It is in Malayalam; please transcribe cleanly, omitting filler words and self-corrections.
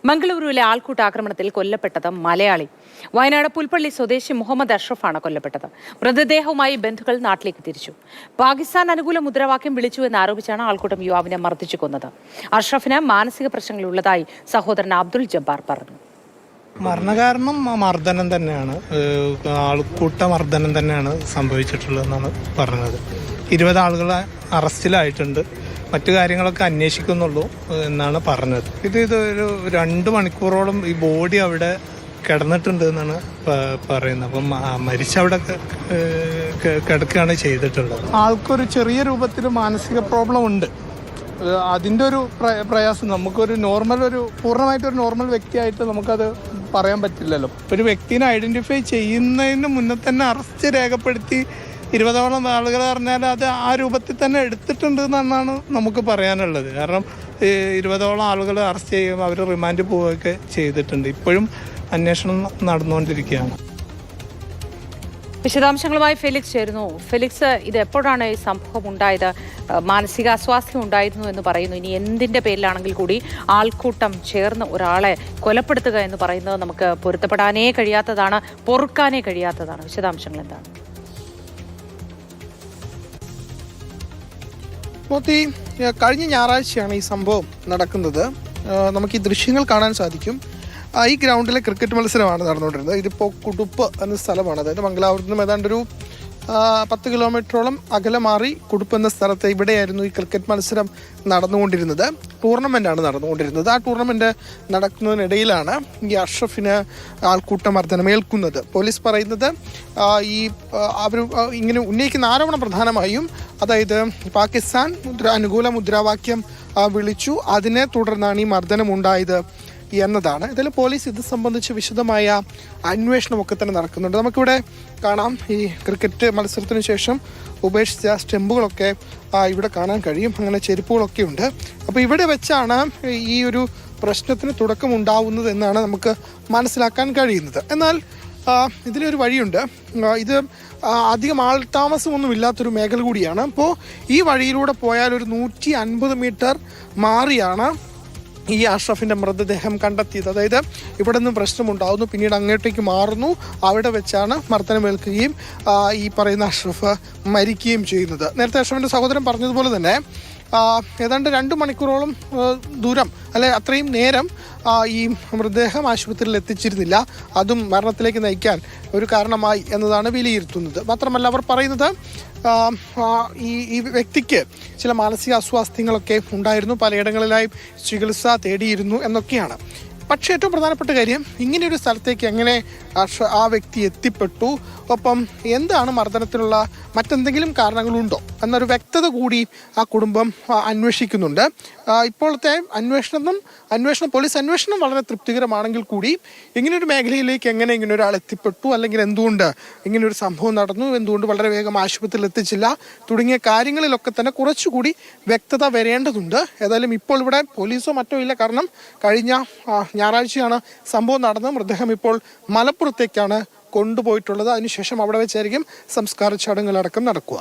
മംഗളൂരുവിലെ ആൾക്കൂട്ട ആക്രമണത്തിൽ കൊല്ലപ്പെട്ടത് മലയാളി. വയനാട് പുൽപ്പള്ളി സ്വദേശി മുഹമ്മദ് അഷ്റഫാണ് കൊല്ലപ്പെട്ടത്. മൃതദേഹവുമായി ബന്ധുക്കൾ നാട്ടിലേക്ക് തിരിച്ചു. പാകിസ്ഥാൻ അനുകൂല മുദ്രാവാക്യം വിളിച്ചു എന്നാരോപിച്ചാണ് ആൾക്കൂട്ടം യുവാവിനെ മർദ്ദിച്ചു കൊന്നത്. അഷ്റഫിന് മാനസിക പ്രശ്നങ്ങളുള്ളതായി സഹോദരൻ അബ്ദുൽ ജബ്ബാർ പറഞ്ഞു. മരണകാരണം മർദ്ദനം തന്നെയാണ്, ആൾക്കൂട്ട മർദ്ദനം തന്നെയാണ് സംഭവിച്ചിട്ടുള്ളതെന്നാണ് പറഞ്ഞത്. 20 ആളുകൾ അറസ്റ്റിലായിട്ടുണ്ട്, മറ്റു കാര്യങ്ങളൊക്കെ അന്വേഷിക്കുന്നുള്ളൂ എന്നാണ് പറഞ്ഞത്. ഇത് ഒരു 2 മണിക്കൂറോളം ഈ ബോഡി അവിടെ കിടന്നിട്ടുണ്ട് എന്നാണ് പറയുന്നത്. അപ്പം മരിച്ചവിടെ കിടക്കുകയാണ് ചെയ്തിട്ടുള്ളത്. ആൾക്കൊരു ചെറിയ രൂപത്തിൽ മാനസിക പ്രോബ്ലം ഉണ്ട്. അതിൻ്റെ ഒരു പ്രയാസം നമുക്കൊരു പൂർണ്ണമായിട്ടൊരു നോർമൽ വ്യക്തിയായിട്ട് നമുക്കത് പറയാൻ പറ്റില്ലല്ലോ. ഒരു വ്യക്തിനെ ഐഡൻറ്റിഫൈ ചെയ്യുന്നതിന് മുന്നേ തന്നെ അറസ്റ്റ് രേഖപ്പെടുത്തി 20ഓളം ആളുകൾ പറഞ്ഞാൽ അത് ആ രൂപത്തിൽ തന്നെ എടുത്തിട്ടുണ്ട് എന്നാണ് നമുക്ക് പറയാനുള്ളത്. കാരണം 20ഓളം ആളുകൾ അറസ്റ്റ് ചെയ്യുമ്പോൾ അവർ റിമാൻഡ് പോവുകയൊക്കെ ചെയ്തിട്ടുണ്ട്. ഇപ്പോഴും അന്വേഷണം നടന്നുകൊണ്ടിരിക്കുകയാണ്. വിശദാംശങ്ങളുമായി ഫെലിക്സ് ചേരുന്നു. ഫെലിക്സ്, ഇത് എപ്പോഴാണ് ഈ സംഭവം ഉണ്ടായത്? മാനസിക അസ്വാസ്ഥ്യം ഉണ്ടായിരുന്നു എന്ന് പറയുന്നു. ഇനി എന്തിന്റെ പേരിലാണെങ്കിൽ കൂടി ആൾക്കൂട്ടം ചേർന്ന് ഒരാളെ കൊലപ്പെടുത്തുക എന്ന് പറയുന്നത് നമുക്ക് പൊരുത്തപ്പെടാനേ കഴിയാത്തതാണ്, പൊറുക്കാനേ കഴിയാത്തതാണ്. വിശദാംശങ്ങൾ എന്താണ്? മോത്തി, കഴിഞ്ഞ ഞായറാഴ്ചയാണ് ഈ സംഭവം നടക്കുന്നത്. നമുക്ക് ഈ ദൃശ്യങ്ങൾ കാണാൻ സാധിക്കും. ഈ ഗ്രൗണ്ടിലെ ക്രിക്കറ്റ് മത്സരമാണ് നടന്നുകൊണ്ടിരുന്നത്. ഇതിപ്പോൾ കുടുപ്പ് എന്ന സ്ഥലമാണ്. അതായത് മംഗലാപുരത്ത് നിന്നും ഏതാണ്ടൊരു 10 കിലോമീറ്ററോളം അകലെ മാറി കുടുപ്പ് എന്ന സ്ഥലത്ത് ഇവിടെയായിരുന്നു ഈ ക്രിക്കറ്റ് മത്സരം നടന്നുകൊണ്ടിരുന്നത്. ടൂർണമെൻ്റാണ് നടന്നുകൊണ്ടിരുന്നത്. ആ ടൂർണമെൻറ്റ് നടക്കുന്നതിനിടയിലാണ് ഈ അഷ്റഫിന് ആൾക്കൂട്ട മർദ്ദനമേൽക്കുന്നത്. പോലീസ് പറയുന്നത് ഈ അവർ ഇങ്ങനെ ഉന്നയിക്കുന്ന ആരോപണം പ്രധാനമായും അതായത് പാകിസ്ഥാൻ അനുകൂല മുദ്രാവാക്യം വിളിച്ചു, അതിനെ തുടർന്നാണ് ഈ മർദ്ദനം ഉണ്ടായത് എന്നതാണ്. ഇതിൽ പോലീസ് ഇത് സംബന്ധിച്ച് വിശദമായ അന്വേഷണമൊക്കെ തന്നെ നടക്കുന്നുണ്ട്. നമുക്കിവിടെ കാണാം, ഈ ക്രിക്കറ്റ് മത്സരത്തിന് ശേഷം ഉപേക്ഷിച്ച സ്റ്റെമ്പുകളൊക്കെ ഇവിടെ കാണാൻ കഴിയും. അങ്ങനെ ചെരുപ്പുകളൊക്കെ ഉണ്ട്. അപ്പോൾ ഇവിടെ വെച്ചാണ് ഈ ഒരു പ്രശ്നത്തിന് തുടക്കമുണ്ടാവുന്നത് എന്നാണ് നമുക്ക് മനസ്സിലാക്കാൻ കഴിയുന്നത്. എന്നാൽ ഇതിലൊരു വഴിയുണ്ട്. ഇത് അധികം ആൾ താമസമൊന്നും ഇല്ലാത്തൊരു മേഖല കൂടിയാണ്. അപ്പോൾ ഈ വഴിയിലൂടെ പോയാൽ ഒരു 150 മീറ്റർ മാറിയാണ് ഈ അഷ്റഫിൻ്റെ മൃതദേഹം കണ്ടെത്തിയത്. അതായത് ഇവിടെ നിന്ന് പ്രശ്നമുണ്ടാകുന്നു, പിന്നീട് അങ്ങോട്ടേക്ക് മാറുന്നു, അവിടെ വെച്ചാണ് മർദ്ദനമേൽക്കുകയും ഈ പറയുന്ന അഷ്റഫ് മരിക്കുകയും ചെയ്യുന്നത്. നേരത്തെ അഷ്റഫിൻ്റെ സഹോദരൻ പറഞ്ഞതുപോലെ തന്നെ ഏതാണ്ട് 2 മണിക്കൂറോളം ദൂരം അത്രയും നേരം ഈ മൃതദേഹം ആശുപത്രിയിൽ എത്തിച്ചിരുന്നില്ല. അതും മരണത്തിലേക്ക് നയിക്കാൻ ഒരു കാരണമായി എന്നതാണ് വിലയിരുത്തുന്നത്. മാത്രമല്ല അവർ പറയുന്നത് ഈ വ്യക്തിക്ക് ചില മാനസിക അസ്വാസ്ഥ്യങ്ങളൊക്കെ ഉണ്ടായിരുന്നു, പലയിടങ്ങളിലായി ചികിത്സ തേടിയിരുന്നു എന്നൊക്കെയാണ്. പക്ഷേ ഏറ്റവും പ്രധാനപ്പെട്ട കാര്യം, ഇങ്ങനെയൊരു സ്ഥലത്തേക്ക് എങ്ങനെ ആ വ്യക്തി എത്തിപ്പെട്ടു, ഒപ്പം എന്താണ് മർദ്ദനത്തിനുള്ള മറ്റെന്തെങ്കിലും കാരണങ്ങളുണ്ടോ എന്നൊരു വ്യക്തത കൂടി ആ കുടുംബം അന്വേഷിക്കുന്നുണ്ട്. ഇപ്പോഴത്തെ പോലീസ് അന്വേഷണം വളരെ തൃപ്തികരമാണെങ്കിൽ കൂടി ഇങ്ങനെയൊരു മേഖലയിലേക്ക് എങ്ങനെ ഇങ്ങനെ ഒരാൾ എത്തിപ്പെട്ടു, അല്ലെങ്കിൽ എന്തുകൊണ്ട് ഇങ്ങനെയൊരു സംഭവം നടന്നു, എന്തുകൊണ്ട് വളരെ വേഗം ആശുപത്രിയിൽ എത്തിച്ചില്ല തുടങ്ങിയ കാര്യങ്ങളിലൊക്കെ തന്നെ കുറച്ചുകൂടി വ്യക്തത വരേണ്ടതുണ്ട്. ഏതായാലും ഇപ്പോൾ ഇവിടെ പോലീസോ മറ്റോ ഇല്ല. കാരണം കഴിഞ്ഞ ഞായറാഴ്ചയാണ് സംഭവം നടന്നത്. മൃതദേഹം ഇപ്പോൾ മലപ്പുറത്തേക്കാണ് കൊണ്ടുപോയിട്ടുള്ളത്. അതിനുശേഷം അവിടെ വെച്ചായിരിക്കും സംസ്കാര ചടങ്ങുകളടക്കം നടക്കുക.